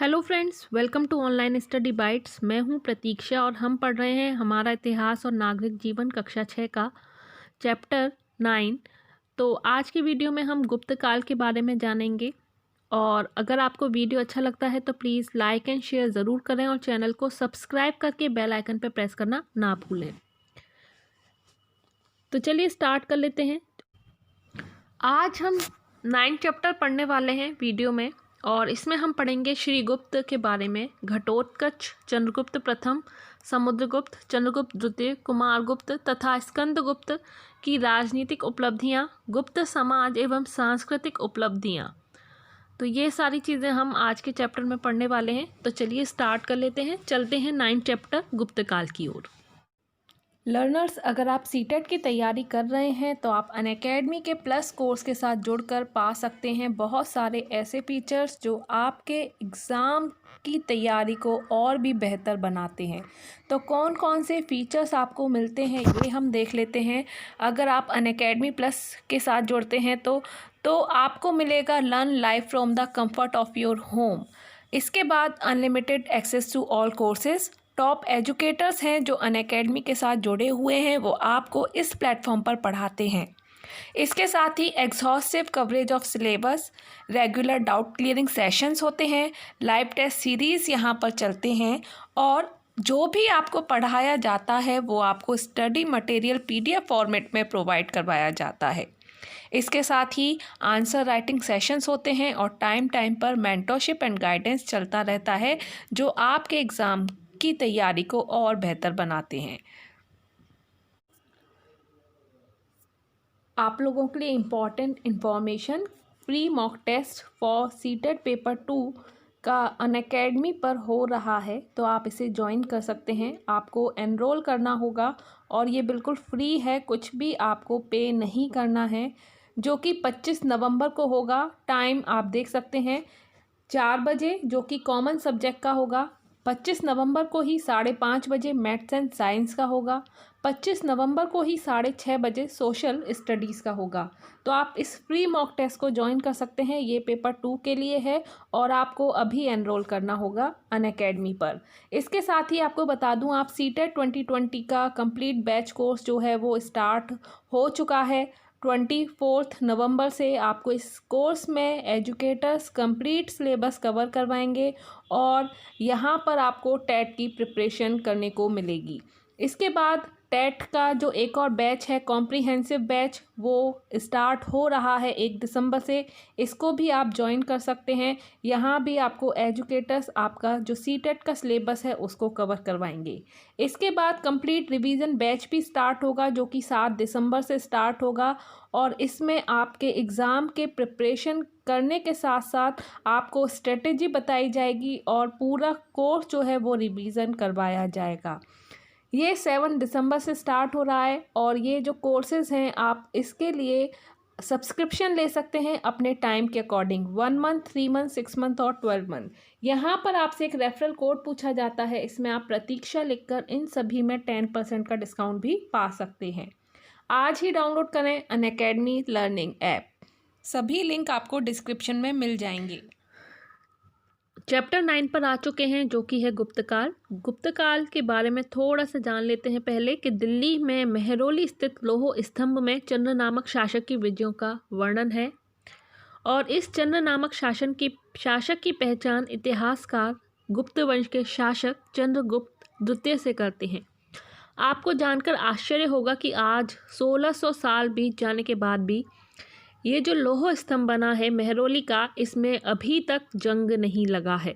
Hello friends, welcome to Online Study Bytes. मैं हूं प्रतीक्षा और हम पढ़ रहे हैं हमारा इतिहास और नागरिक जीवन कक्षा 6 का चैप्टर 9। तो आज की वीडियो में हम गुप्त काल के बारे में जानेंगे। और अगर आपको वीडियो अच्छा लगता है तो प्लीज़ लाइक एंड शेयर ज़रूर करें और चैनल को सब्सक्राइब करके बेल आइकन पर प्रेस करना ना भूलें। तो चलिए स्टार्ट कर लेते हैं। आज हम 9 चैप्टर पढ़ने वाले हैं वीडियो में, और इसमें हम पढ़ेंगे श्रीगुप्त के बारे में, घटोत्कच, चंद्रगुप्त प्रथम, समुद्रगुप्त, चंद्रगुप्त द्वितीय, कुमारगुप्त तथा स्कंदगुप्त की राजनीतिक उपलब्धियां, गुप्त समाज एवं सांस्कृतिक उपलब्धियां। तो ये सारी चीज़ें हम आज के चैप्टर में पढ़ने वाले हैं। तो चलिए स्टार्ट कर लेते हैं, चलते हैं 9 चैप्टर गुप्त काल की ओर। लर्नर्स, अगर आप सीटेट की तैयारी कर रहे हैं तो आप अनअकैडमी के प्लस कोर्स के साथ जुड़कर पा सकते हैं बहुत सारे ऐसे फीचर्स जो आपके एग्ज़ाम की तैयारी को और भी बेहतर बनाते हैं। तो कौन कौन से फीचर्स आपको मिलते हैं ये हम देख लेते हैं। अगर आप अनअकैडमी प्लस के साथ जुड़ते हैं तो आपको मिलेगा learn live from the comfort of your home. इसके बाद unlimited access to all courses. Top educators हैं जो अनअकैडमी के साथ जुड़े हुए हैं, वो आपको इस प्लेटफॉर्म पर पढ़ाते हैं। इसके साथ ही exhaustive coverage of syllabus, regular doubt clearing sessions होते हैं, लाइव टेस्ट सीरीज़ यहाँ पर चलते हैं, और जो भी आपको पढ़ाया जाता है वो आपको स्टडी मटेरियल PDF फॉर्मेट में प्रोवाइड करवाया जाता है। इसके साथ ही आंसर राइटिंग सेशंस होते हैं और टाइम पर मेंटरशिप एंड गाइडेंस चलता रहता है जो आपके एग्ज़ाम की तैयारी को और बेहतर बनाते हैं। आप लोगों के लिए important information, pre mock test for CTET paper 2 का अनअकैडमी पर हो रहा है, तो आप इसे ज्वाइन कर सकते हैं। आपको एनरोल करना होगा और ये बिल्कुल फ्री है, कुछ भी आपको पे नहीं करना है, जो कि 25 नवंबर को होगा। टाइम आप देख सकते हैं 4 बजे, जो कि कॉमन सब्जेक्ट का होगा। 25 नवंबर को ही 5:30 बजे मैथ्स एंड साइंस का होगा। 25 नवंबर को ही 6:30 बजे सोशल स्टडीज़ का होगा। तो आप इस फ्री मॉक टेस्ट को ज्वाइन कर सकते हैं। ये पेपर 2 के लिए है और आपको अभी एनरोल करना होगा अनअकैडमी पर। इसके साथ ही आपको बता दूं, आप सीटेट 2020 का कंप्लीट बैच कोर्स जो है वो स्टार्ट हो चुका है। 24 नवंबर से आपको इस कोर्स में एजुकेटर्स कंप्लीट सिलेबस कवर करवाएंगे और यहाँ पर आपको टेट की प्रिपरेशन करने को मिलेगी। इसके बाद टेट का जो एक और बैच है, कॉम्प्रिहेंसिव बैच, वो स्टार्ट हो रहा है 1 दिसंबर से। इसको भी आप ज्वाइन कर सकते हैं। यहाँ भी आपको एजुकेटर्स आपका जो सीटेट का सिलेबस है उसको कवर करवाएंगे। इसके बाद कंप्लीट रिवीजन बैच भी स्टार्ट होगा जो कि 7 दिसंबर से स्टार्ट होगा, और इसमें आपके एग्ज़ाम के प्रिपरेशन करने के साथ साथ आपको स्ट्रेटेजी बताई जाएगी और पूरा कोर्स जो है वो रिवीजन करवाया जाएगा। ये 7 दिसंबर से स्टार्ट हो रहा है और ये जो कोर्सेज़ हैं आप इसके लिए सब्सक्रिप्शन ले सकते हैं अपने टाइम के अकॉर्डिंग, 1 मंथ, 3 मंथ, 6 मंथ और 12 मंथ। यहाँ पर आपसे एक रेफरल कोड पूछा जाता है, इसमें आप प्रतीक्षा लिखकर इन सभी में 10% का डिस्काउंट भी पा सकते हैं। आज ही डाउनलोड करें अनअकैडमी लर्निंग ऐप। सभी लिंक आपको डिस्क्रिप्शन में मिल जाएंगे। चैप्टर 9 पर आ चुके हैं जो कि है गुप्तकाल। गुप्तकाल के बारे में थोड़ा सा जान लेते हैं पहले कि दिल्ली में मेहरौली स्थित लौह स्तंभ में चंद्र नामक शासक की विजयों का वर्णन है, और इस चंद्र नामक शासक की पहचान इतिहासकार गुप्त वंश के शासक चंद्रगुप्त द्वितीय से करते हैं। आपको जानकर आश्चर्य होगा कि आज 1600 साल बीत जाने के बाद भी ये जो लौह स्तंभ बना है मेहरौली का, इसमें अभी तक जंग नहीं लगा है।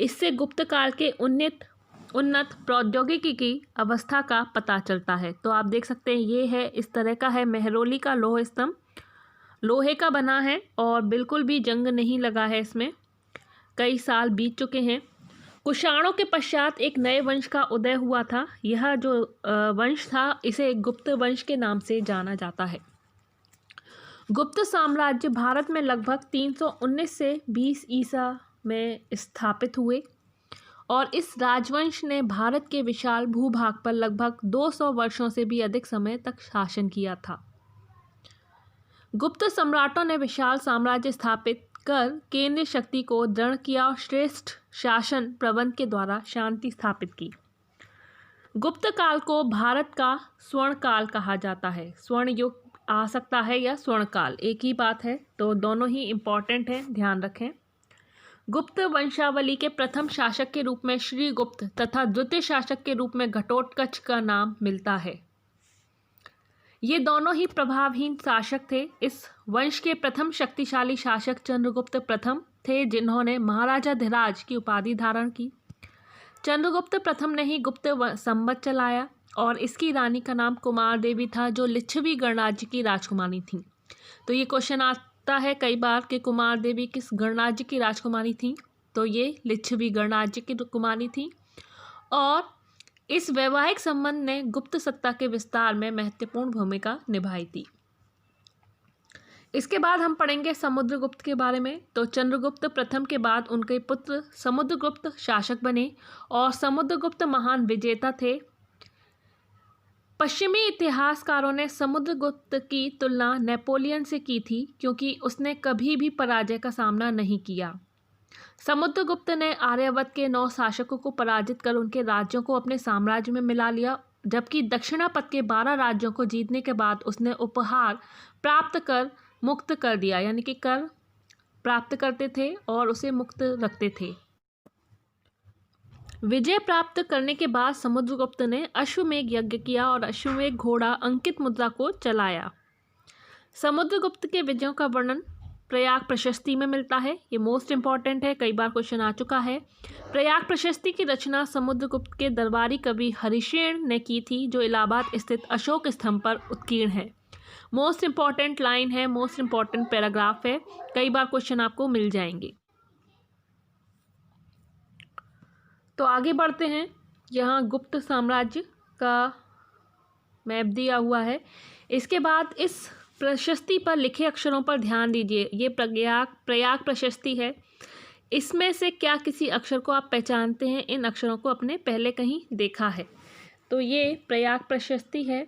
इससे गुप्त काल के उन्नत प्रौद्योगिकी की अवस्था का पता चलता है। तो आप देख सकते हैं ये है, इस तरह का है मेहरौली का लौह स्तंभ, लोहे का बना है और बिल्कुल भी जंग नहीं लगा है। इसमें कई साल बीत चुके हैं। कुषाणों के पश्चात एक नए वंश का उदय हुआ था। यह जो वंश था इसे गुप्त वंश के नाम से जाना जाता है। गुप्त साम्राज्य भारत में लगभग 319 से 20 ईसा में स्थापित हुए और इस राजवंश ने भारत के विशाल भूभाग पर लगभग 200 वर्षों से भी अधिक समय तक शासन किया था। गुप्त सम्राटों ने विशाल साम्राज्य स्थापित कर केंद्रीय शक्ति को दृढ़ किया और श्रेष्ठ शासन प्रबंध के द्वारा शांति स्थापित की। गुप्त काल को भारत का स्वर्ण काल कहा जाता है। स्वर्ण युग आ सकता है या स्वर्ण काल, एक ही बात है, तो दोनों ही इम्पॉर्टेंट है, ध्यान रखें। गुप्त वंशावली के प्रथम शासक के रूप में श्रीगुप्त तथा द्वितीय शासक के रूप में घटोत्कच का नाम मिलता है। ये दोनों ही प्रभावहीन शासक थे। इस वंश के प्रथम शक्तिशाली शासक चंद्रगुप्त प्रथम थे, जिन्होंने महाराजा धिराज की उपाधि धारण की। चंद्रगुप्त प्रथम ने ही गुप्त संवत चलाया और इसकी रानी का नाम कुमार देवी था, जो लिच्छवी गणराज्य की राजकुमारी थी। तो ये क्वेश्चन आता है कई बार कि कुमार देवी किस गणराज्य की राजकुमारी थी, तो ये लिच्छवी गणराज्य की कुमारी थी। और इस वैवाहिक संबंध ने गुप्त सत्ता के विस्तार में महत्वपूर्ण भूमिका निभाई थी। इसके बाद हम पढ़ेंगे समुद्रगुप्त के बारे में। तो चंद्रगुप्त प्रथम के बाद उनके पुत्र समुद्रगुप्त शासक बने और समुद्रगुप्त महान विजेता थे। पश्चिमी इतिहासकारों ने समुद्रगुप्त की तुलना नेपोलियन से की थी, क्योंकि उसने कभी भी पराजय का सामना नहीं किया। समुद्रगुप्त ने आर्यावर्त के 9 शासकों को पराजित कर उनके राज्यों को अपने साम्राज्य में मिला लिया, जबकि दक्षिणापथ के 12 राज्यों को जीतने के बाद उसने उपहार प्राप्त कर मुक्त कर दिया, यानी कि कर प्राप्त करते थे और उसे मुक्त रखते थे। विजय प्राप्त करने के बाद समुद्रगुप्त ने अश्वमेघ यज्ञ किया और अश्वमेघ घोड़ा अंकित मुद्रा को चलाया। समुद्रगुप्त के विजयों का वर्णन प्रयाग प्रशस्ति में मिलता है। ये मोस्ट इंपॉर्टेंट है, कई बार क्वेश्चन आ चुका है। प्रयाग प्रशस्ति की रचना समुद्रगुप्त के दरबारी कवि हरिशेन ने की थी, जो इलाहाबाद स्थित अशोक स्तंभ पर उत्कीर्ण है। मोस्ट इंपॉर्टेंट लाइन है, मोस्ट इंपॉर्टेंट पैराग्राफ है, कई बार क्वेश्चन आपको मिल जाएंगे। तो आगे बढ़ते हैं। यहाँ गुप्त साम्राज्य का मैप दिया हुआ है। इसके बाद इस प्रशस्ति पर लिखे अक्षरों पर ध्यान दीजिए। ये प्रयाग प्रशस्ति है। इसमें से क्या किसी अक्षर को आप पहचानते हैं? इन अक्षरों को आपने पहले कहीं देखा है? तो ये प्रयाग प्रशस्ति है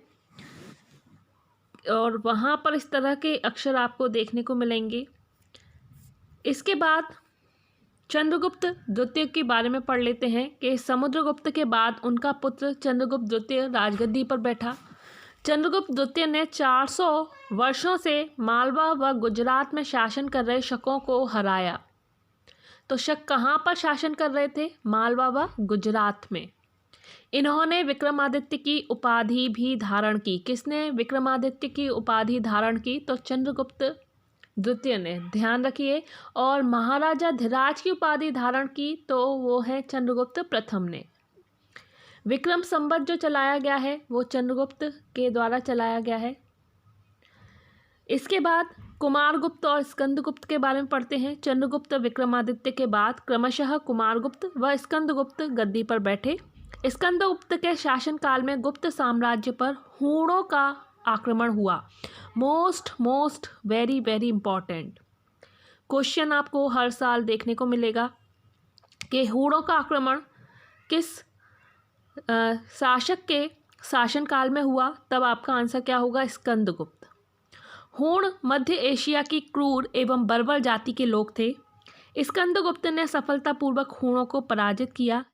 और वहाँ पर इस तरह के अक्षर आपको देखने को मिलेंगे। इसके बाद चंद्रगुप्त द्वितीय के बारे में पढ़ लेते हैं कि समुद्रगुप्त के बाद उनका पुत्र चंद्रगुप्त द्वितीय राजगद्दी पर बैठा। चंद्रगुप्त द्वितीय ने 400 वर्षों से मालवा व गुजरात में शासन कर रहे शकों को हराया। तो शक कहाँ पर शासन कर रहे थे? मालवा व गुजरात में। इन्होंने विक्रमादित्य की उपाधि भी धारण की। किसने विक्रमादित्य की उपाधि धारण की? तो चंद्रगुप्त द्वितीय ने, ध्यान रखिए। और महाराजा धिराज की उपाधि धारण की तो वो है चंद्रगुप्त प्रथम ने। विक्रम संवत जो चलाया गया है वो चंद्रगुप्त के द्वारा चलाया गया है। इसके बाद कुमारगुप्त और स्कंदगुप्त के बारे में पढ़ते हैं। चंद्रगुप्त विक्रमादित्य के बाद क्रमशः कुमारगुप्त व स्कंदगुप्त गद्दी पर बैठे। स्कंदगुप्त के शासनकाल में गुप्त साम्राज्य पर हूणों का आक्रमण हुआ। Most very very important question आपको हर साल देखने को मिलेगा कि हूणों का आक्रमण किस शासक के शासनकाल में हुआ। तब आपका आंसर क्या होगा? स्कंदगुप्त। हूण मध्य एशिया की क्रूर एवं बर्बर जाति के लोग थे। स्कंदगुप्त ने सफलतापूर्वक हूणों को पराजित किया।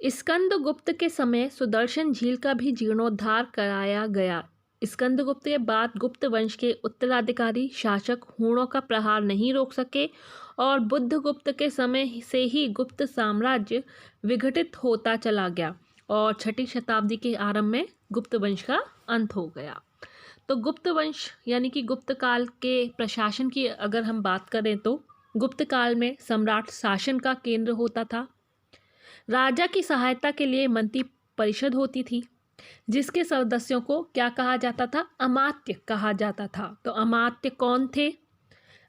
स्कंदगुप्त के समय सुदर्शन झील का भी जीर्णोद्धार कराया गया। स्कंदगुप्त के बाद गुप्त वंश के उत्तराधिकारी शासक हूणों का प्रहार नहीं रोक सके और बुद्धगुप्त के समय से ही गुप्त साम्राज्य विघटित होता चला गया और 6ठी शताब्दी के आरंभ में गुप्त वंश का अंत हो गया। तो गुप्त वंश यानी कि गुप्त काल के प्रशासन की अगर हम बात करें तो गुप्त काल में सम्राट शासन का केंद्र होता था। राजा की सहायता के लिए मंत्री परिषद होती थी, जिसके सदस्यों को क्या कहा जाता था? अमात्य कहा जाता था। तो अमात्य कौन थे?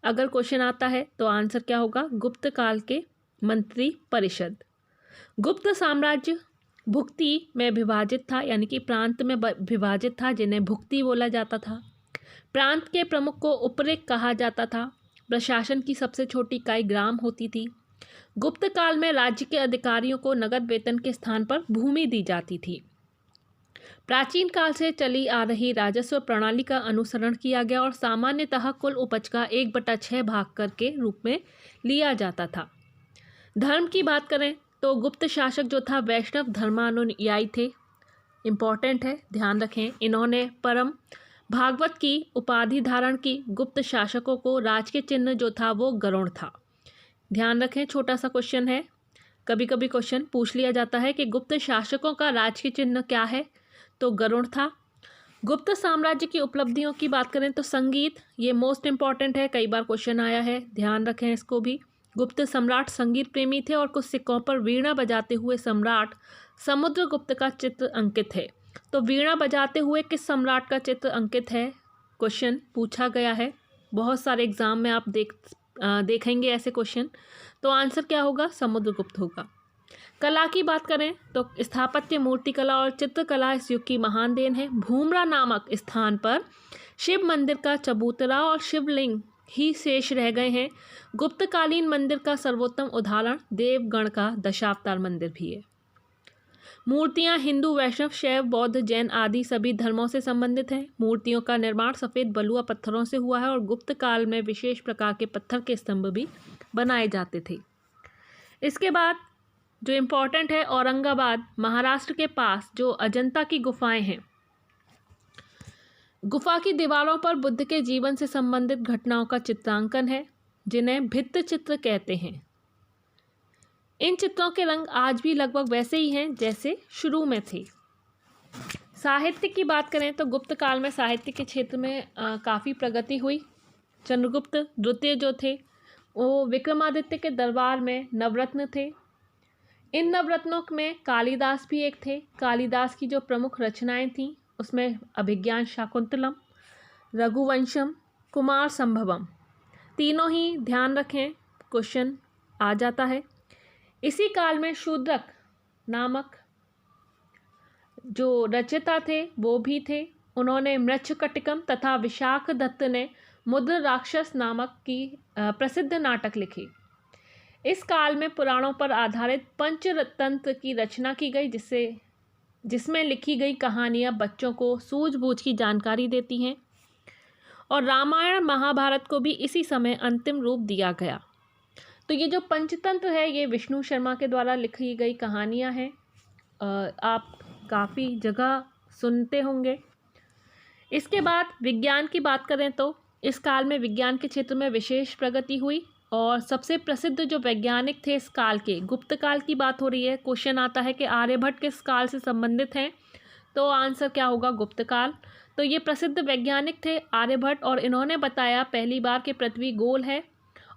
अगर क्वेश्चन आता है तो आंसर क्या होगा? गुप्त काल के मंत्री परिषद। गुप्त साम्राज्य भुक्ति में विभाजित था, यानी कि प्रांत में विभाजित था, जिन्हें भुक्ति बोला जाता था। प्रांत के प्रमुख को उपरेक कहा जाता था। प्रशासन की सबसे छोटी इकाई ग्राम होती थी। गुप्त काल में राज्य के अधिकारियों को नगद वेतन के स्थान पर भूमि दी जाती थी। प्राचीन काल से चली आ रही राजस्व प्रणाली का अनुसरण किया गया और सामान्यतः कुल उपज का 1/6 भाग कर के रूप में लिया जाता था। धर्म की बात करें तो गुप्त शासक जो था वैष्णव धर्मानुयायी थे। इम्पॉर्टेंट है, ध्यान रखें। इन्होंने परम भागवत की उपाधि धारण की। गुप्त शासकों को राज के चिन्ह जो था वो गरुड़ था। ध्यान रखें, छोटा सा क्वेश्चन है, कभी कभी क्वेश्चन पूछ लिया जाता है कि गुप्त शासकों का राज के चिन्ह क्या है, तो गरुड़ था। गुप्त साम्राज्य की उपलब्धियों की बात करें तो संगीत, ये मोस्ट इम्पॉर्टेंट है, कई बार क्वेश्चन आया है, ध्यान रखें इसको भी। गुप्त सम्राट संगीत प्रेमी थे और कुछ सिक्कों पर वीणा बजाते हुए सम्राट समुद्रगुप्त का चित्र अंकित है। तो वीणा बजाते हुए किस सम्राट का चित्र अंकित है, क्वेश्चन पूछा गया है। बहुत सारे एग्जाम में आप देखेंगे ऐसे क्वेश्चन। तो आंसर क्या होगा, समुद्रगुप्त होगा। कला की बात करें तो स्थापत्य, मूर्तिकला और चित्रकला इस युग की महान देन है। भूमरा नामक स्थान पर शिव मंदिर का चबूतरा और शिवलिंग ही शेष रह गए हैं। गुप्तकालीन मंदिर का सर्वोत्तम उदाहरण देवगण का दशावतार मंदिर भी है। मूर्तियां हिंदू, वैष्णव, शैव, बौद्ध, जैन आदि सभी धर्मों से संबंधित हैं। मूर्तियों का निर्माण सफ़ेद बलुआ पत्थरों से हुआ है और गुप्त काल में विशेष प्रकार के पत्थर के स्तंभ भी बनाए जाते थे। इसके बाद जो इम्पोर्टेंट है, औरंगाबाद महाराष्ट्र के पास जो अजंता की गुफाएं हैं, गुफा की दीवारों पर बुद्ध के जीवन से संबंधित घटनाओं का चित्रांकन है, जिन्हें भित्ति चित्र कहते हैं। इन चित्रों के रंग आज भी लगभग वैसे ही हैं जैसे शुरू में थे। साहित्य की बात करें तो गुप्त काल में साहित्य के क्षेत्र में काफ़ी प्रगति हुई। चंद्रगुप्त द्वितीय जो थे वो विक्रमादित्य के दरबार में नवरत्न थे। इन नवरत्नों में कालिदास भी एक थे। कालिदास की जो प्रमुख रचनाएं थीं उसमें अभिज्ञान शाकुंतलम, रघुवंशम, कुमार संभवम, तीनों ही ध्यान रखें, क्वेश्चन आ जाता है। इसी काल में शूद्रक नामक जो रचयिता थे वो भी थे। उन्होंने मृच्छकटिकम तथा विशाख दत्त ने मुद्र राक्षस नामक की प्रसिद्ध नाटक लिखी। इस काल में पुराणों पर आधारित पंचतंत्र की रचना की गई, जिसमें लिखी गई कहानियाँ बच्चों को सूझबूझ की जानकारी देती हैं। और रामायण महाभारत को भी इसी समय अंतिम रूप दिया गया। तो ये जो पंचतंत्र है ये विष्णु शर्मा के द्वारा लिखी गई कहानियाँ हैं। आप काफ़ी जगह सुनते होंगे। इसके बाद विज्ञान की बात करें तो इस काल में विज्ञान के क्षेत्र में विशेष प्रगति हुई और सबसे प्रसिद्ध जो वैज्ञानिक थे इस काल के, गुप्त काल की बात हो रही है, क्वेश्चन आता है कि आर्यभट्ट किस काल से संबंधित हैं, तो आंसर क्या होगा, गुप्त काल। तो ये प्रसिद्ध वैज्ञानिक थे आर्यभट्ट और इन्होंने बताया पहली बार कि पृथ्वी गोल है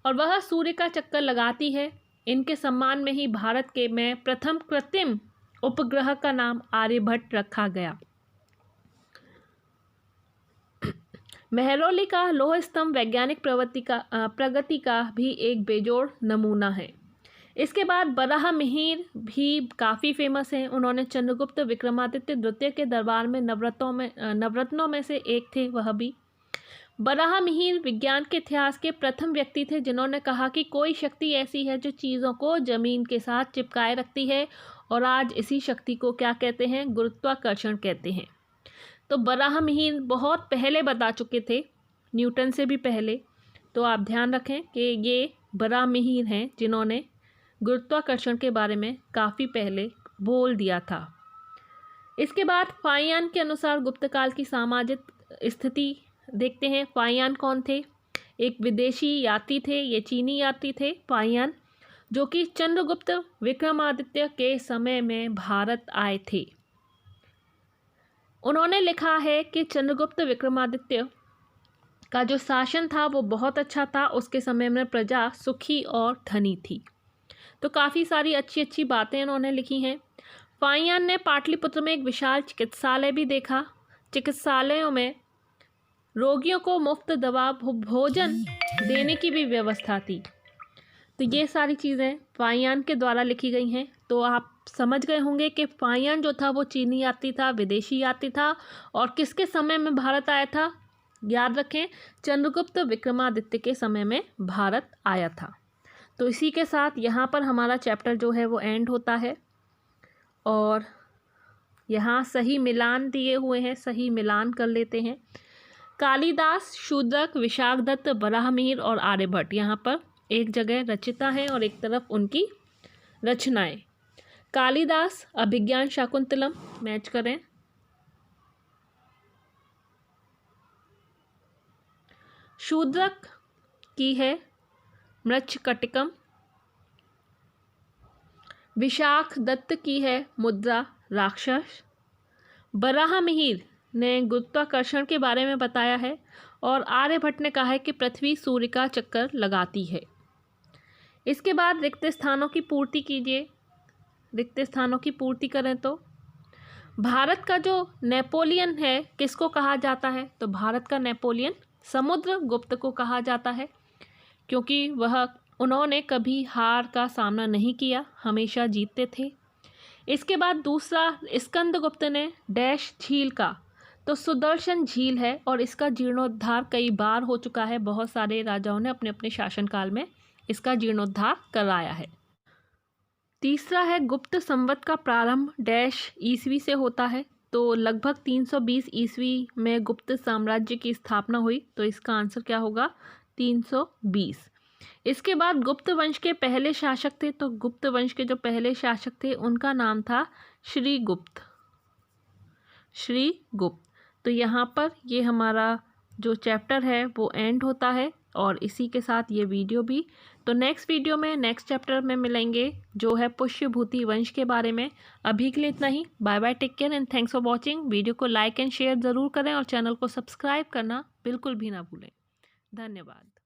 और वह सूर्य का चक्कर लगाती है। इनके सम्मान में ही भारत के में प्रथम कृत्रिम उपग्रह का नाम आर्यभट्ट रखा गया। मेहरौली का लौह स्तंभ वैज्ञानिक प्रगति का भी एक बेजोड़ नमूना है। इसके बाद बराहमिहिर भी काफ़ी फेमस हैं। उन्होंने चंद्रगुप्त विक्रमादित्य द्वितीय के दरबार में नवरत्नों में से एक थे वह भी। बराहमिहिर विज्ञान के इतिहास के प्रथम व्यक्ति थे जिन्होंने कहा कि कोई शक्ति ऐसी है जो चीज़ों को ज़मीन के साथ चिपकाए रखती है और आज इसी शक्ति को क्या कहते हैं, गुरुत्वाकर्षण कहते हैं। तो बराहमिहिर बहुत पहले बता चुके थे, न्यूटन से भी पहले। तो आप ध्यान रखें कि ये बराहमिहिर हैं जिन्होंने गुरुत्वाकर्षण के बारे में काफ़ी पहले बोल दिया था। इसके बाद फाहियान के अनुसार गुप्त काल की सामाजिक स्थिति देखते हैं। फाहियान कौन थे, एक विदेशी यात्री थे, ये चीनी यात्री थे फाहियान, जो कि चंद्रगुप्त विक्रमादित्य के समय में भारत आए थे। उन्होंने लिखा है कि चंद्रगुप्त विक्रमादित्य का जो शासन था वो बहुत अच्छा था, उसके समय में प्रजा सुखी और धनी थी। तो काफ़ी सारी अच्छी अच्छी बातें उन्होंने लिखी हैं। फाहियान ने पाटलिपुत्र में एक विशाल चिकित्सालय भी देखा। चिकित्सालयों में रोगियों को मुफ्त दवा भोजन देने की भी व्यवस्था थी। तो ये सारी चीज़ें फाहियान के द्वारा लिखी गई हैं। तो आप समझ गए होंगे कि फाहियान जो था वो चीनी यात्री था, विदेशी यात्री था और किसके समय में भारत आया था, याद रखें, चंद्रगुप्त विक्रमादित्य के समय में भारत आया था। तो इसी के साथ यहाँ पर हमारा चैप्टर जो है वो एंड होता है और यहाँ सही मिलान दिए हुए हैं, सही मिलान कर लेते हैं। कालिदास, शूद्रक, विशाखदत्त, वराहमिहिर और आर्यभट्ट, यहाँ पर एक जगह रचिता है और एक तरफ उनकी रचनाएं। कालिदास अभिज्ञान शाकुंतलम मैच करें। शूद्रक की है मृच्छकटिकम। विशाखदत्त की है मुद्रा राक्षस। वराहमिहिर ने गुरुत्वाकर्षण के बारे में बताया है और आर्यभट्ट ने कहा है कि पृथ्वी सूर्य का चक्कर लगाती है। इसके बाद रिक्त स्थानों की पूर्ति कीजिए। रिक्त स्थानों की पूर्ति करें तो भारत का जो नेपोलियन है किसको कहा जाता है? तो भारत का नेपोलियन समुद्रगुप्त को कहा जाता है, क्योंकि उन्होंने कभी हार का सामना नहीं किया, हमेशा जीतते थे। इसके बाद दूसरा स्कंदगुप्त ने डैश झील का, तो सुदर्शन झील है और इसका जीर्णोद्धार कई बार हो चुका है। बहुत सारे राजाओं ने अपने अपने शासनकाल में इसका जीर्णोद्धार कराया है। तीसरा है गुप्त संवत का प्रारंभ डैश ईस्वी से होता है, तो लगभग 320 ईस्वी में गुप्त साम्राज्य की स्थापना हुई, तो इसका आंसर क्या होगा? 320। इसके बाद गुप्त वंश के पहले शासक थे, तो गुप्त वंश के जो पहले शासक थे उनका नाम था श्रीगुप्त। श्रीगुप्त। तो यहाँ पर ये हमारा जो चैप्टर है वो एंड होता है और इसी के साथ ये वीडियो भी। तो नेक्स्ट वीडियो में नेक्स्ट चैप्टर में मिलेंगे जो है पुष्यभूति वंश के बारे में। अभी के लिए इतना ही। Bye bye, take care and thanks for watching. Video को लाइक एंड शेयर ज़रूर करें और चैनल को सब्सक्राइब करना बिल्कुल भी ना भूलें। धन्यवाद।